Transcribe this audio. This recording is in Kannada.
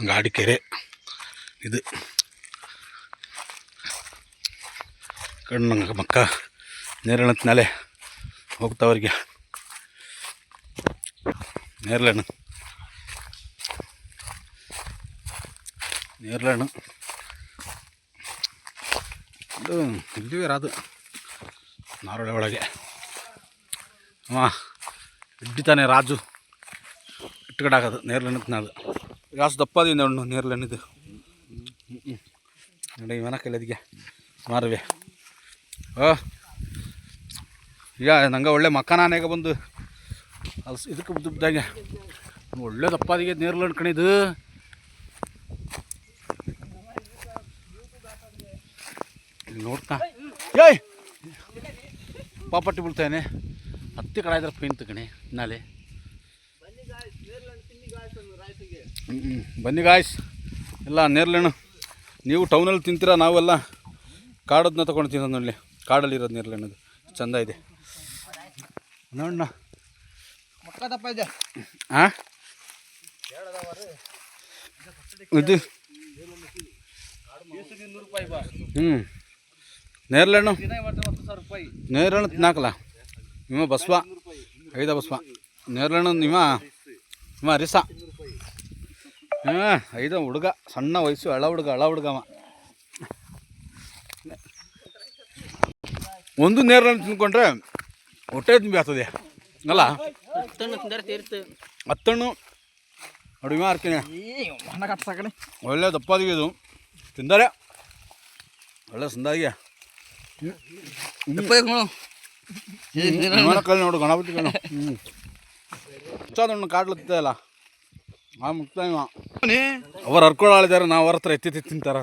ಗಾಡಿಕೆರೆ ಇದು ಕಣ್ಣು ಮಕ್ಕ ನೇರಳಂತ ನಾಳೆ ಹೋಗ್ತಾವ್ರಿಗೆ ನೇರಳೆಣ್ಣು ಇದು ಇಲ್ಲಿವೆ ರಾದು ನಾರೋಳೆ ಒಳಗೆ ಅಮ್ಮ ಇಡ್ಡಿತಾನೆ ರಾಜು ಇಟ್ಕಡೆ ಹಾಕೋದು ನೇರಳೆಣ್ಣು ಅದು ಜಾಸ್ತಿ ದಪ್ಪದಿಂದ ಉಣ್ಣು ನೇರಳೆಣ್ಣಿದು ನೋಡಿ ಇವನ ಕೈಲದಿಗೆ ಮಾರುವೆ ಈಗ ನಂಗೆ ಒಳ್ಳೆ ಮಕ್ಕನಾನೆಗೆ ಬಂದು ಅಲ್ಸ್ ಇದಕ್ಕೆ ಬಿದ್ದಾಗೆ ಒಳ್ಳೆ ದಪ್ಪದಿಗೆ ನೇರಳೆಣ್ಣು ಕಣಿದು ನೋಡ್ತಾ ಏಯ್ ಪಾಪಟ್ಟಿ ಬಿಡ್ತಾನೆ ಹತ್ತಿ ಕಡೆ ಇದ್ರೆ ಪೇಂಟ್ ಕಣೆ ನಾಳೆ ಬನ್ನಿ ಗಾಯ್ಸ್ ಎಲ್ಲ ನೇರಳೆಣ್ಣು ನೀವು ಟೌನಲ್ಲಿ ತಿಂತೀರಾ, ನಾವೆಲ್ಲ ಕಾಡದನ್ನ ತೊಗೊಂಡು ತಿನ್ನೋದು ನೋಡಿ. ಕಾಡಲ್ಲಿರೋದು ನೇರಳೆಣ್ಣದು ಚೆಂದ ಇದೆ ನೋಡೋಣ. ಹಾಂ ಇದು ನೇರಳೆಣ್ಣು ತಿನ್ನಾಕಲ್ಲ ನಿಮ್ಮ ಬಸ್ವ ಐದ ಬಸ್ವ ನೇರಳೆಣ್ಣು ನಿಮ್ಮ ಅರಿಸ ಐದ ಹುಡುಗ ಸಣ್ಣ ವಯಸ್ಸು ಹಳ ಹುಡುಗವ ಒಂದು ನೇರಳೆಣ್ಣು ತಿನ್ಕೊಂಡ್ರೆ ಹೊಟ್ಟೆ ತುಂಬಿ ಆಗ್ತದೆ ಅಲ್ಲ. ಹತ್ತಣ್ಣು ಅಡುಗೆ ಹಾರ್ತೀನಿ ಒಳ್ಳೆ ದಪ್ಪದಿಗೆ ಇದು ತಿಂದರೆ ಒಳ್ಳೆ ಸಂದಾಗೆ ಕಲ್ಲಿ ನೋಡು ಗಣಪತಿ ಕಣ್ಣು ಮುಚ್ಚಾದಣ್ಣು ಕಾಡ್ಲತ್ತ ಅಲ್ಲ ಆ ಮುಕ್ತ ಅವ್ರು ಹರ್ಕೊಳ್ಳಿದ್ದಾರೆ, ನಾವು ಅವ್ರ ಹತ್ರ ಎತ್ತಿ ತಿಂತಾರೆ.